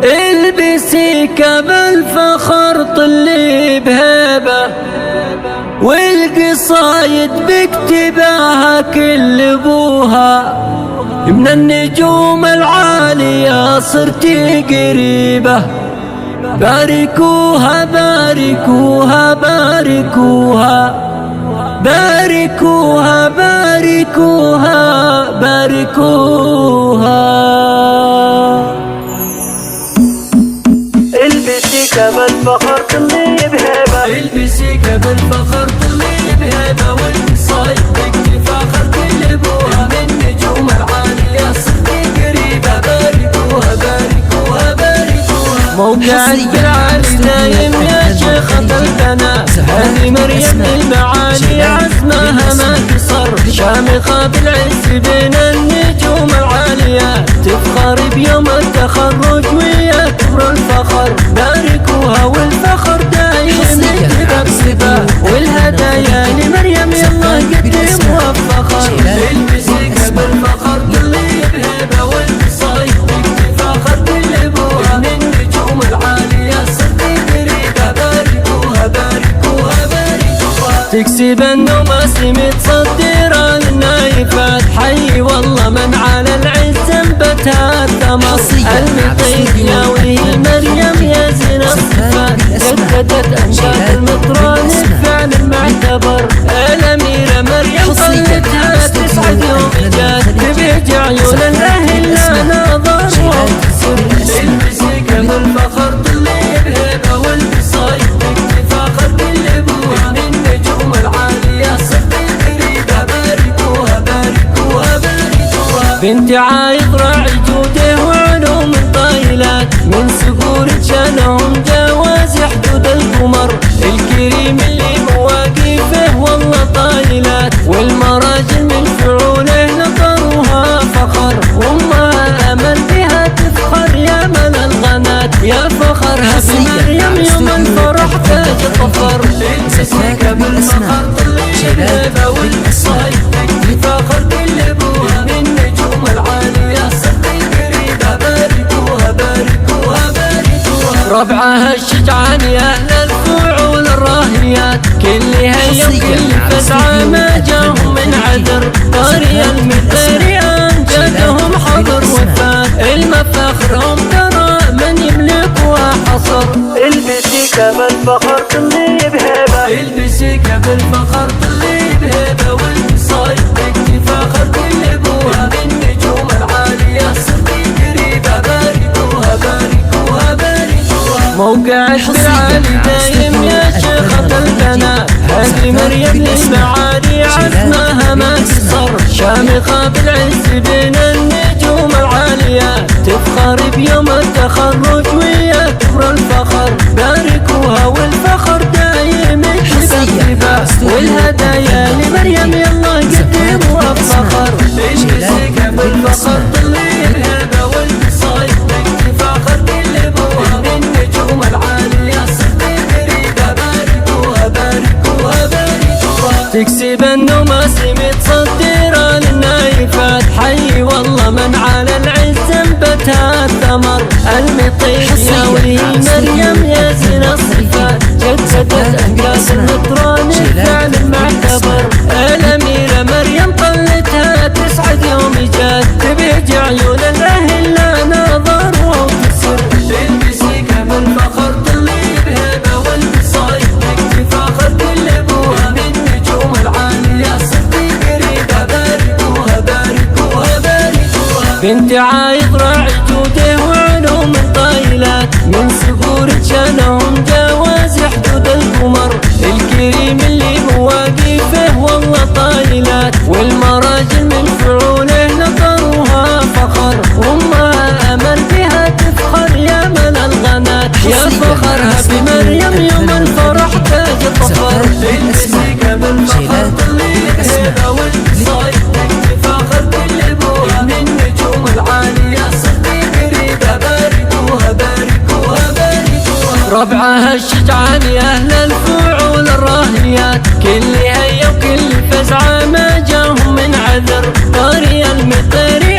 البسيك بالفخر طلي بهيبة، والقصايد بكتباها كل ابوها، من النجوم العالية صرتي قريبة. باركوها باركوها باركوها باركوها باركوها باركوها. البسيك بالفخر طلي بهيبة، البسيك بالفخر طلي بهيبة، والقصايد بكتباها كل ابوها، من النجوم العالية صرتي قريبة. باركوها باركوها باركوها. موقع العالي دايم يا شيخة البنات، هذه مريم المعالي عزمها ما قصر، شامخة بالعز بين النجوم العاليات، تفخر بيوم التخرج ويا كبر الفخر. باركوها والفخر دايم يكتب بصفة، والهدايا لمريم يلا قدموها بفخر. البسيك بالفخر طلي بهيبة، والقصايد بكتفاخر كل ابوها، من النجوم العالية صرتي قريبة. باركوها باركوها باركوها. تكسب النماسي متصدرة للنايفات، حي والله من على العز انبتها الثمر. المطيب يا ولي مريم يا زين الصفات، جددت امجاد المطران بفعل معتبر. الاميرة مريم طلتها تسعد يوم جات، تبيج عيون الاهل لا نظر وابتسم. البسيك بالفخر طلي بهيبة، والقصايد بكتفاخر كل ابوها، من النجوم العالية صرتي قريبة. باركوها باركوها باركوها. بنت عايض راعي جوده وعلوم الطايلات، من صقور شانهم جاوز حدود القمر. الكريم اللي مواقفه والله طايلات، والمراجل من فعوله نطروها فخر. وامها امل بها تفخر يا من الغنات، يا فخرها بمريم يوم الفرح تاج الظفر. البسيك بالفخر طلي بهيبة، والقصايد بكتفاخر كل ابوها، من النجوم العالية صرتي قريبة. باركوها باركوها باركوها. ربعها الشجعان يا اهل الفعول الراهيات، كل هيا وكل فزعة ما جاهم من عذر. قرية المثري امجادهم حضر وفات، المفاخرهم ترى من يملكها حصر. البسيك بالفخر طلي بهيبة، البسيك بالفخر طلي بهيبة، والقصايد بكتفاخر كل ابوها، من النجوم العالية صرتي قريبة. باركوها باركوها باركوها. موقع العالي دايم يا شيخة البنات، هذه مريم للمعالي عزمها ما قصر، شامخة بالعز بين النجوم العاليات، تفخر بيوم التخرج ويا كبر الفخر. باركوها والفخر دايم يكتب، والهدايا لمريم يلا قدموها بفخر. البسيك بالفخر طلي بهيبة، والقصايد بكتفاخر كل ابوها، من النجوم العالية صرتي قريبة. باركوها باركوها باركوها. تكسب النماسي متصدرة للنايفات، حي والله من على العز انبتها الثمر. المطيب يا ولي مريم يا زين الصفات، جددت امجاد المطران بفعل معتبر. الاميرة مريم طلتها تسعد يوم جات، تبيج عيون الاهل لا نظر وابتسم. البسيك بالفخر طلي بهيبة، والقصايد بكتفاخر كل ابوها، من النجوم العالية صرتي قريبة. باركوها باركوها باركوها. بنت عايض راعي جوده وعلوم الطايلات، من صقور شانهم جاوز حدود القمر. الكريم اللي مواقفه والله طايلات، والمراجل من فعوله نطروها فخر. وامها امل بها تفخر يا من الغنات، يا فخرها بمريم يوم الفرح تاج الظفر. البسيك بالفخر طلي بهيبة، والقصايد بكتفاخر كل ابوها، من النجوم العالية صرتي قريبة. باركوها باركوها باركوها. ربعها الشجعان يا اهل الفعول الراهيات، كل هيا وكل فزعة ما جاهم من عذر. قرية المطير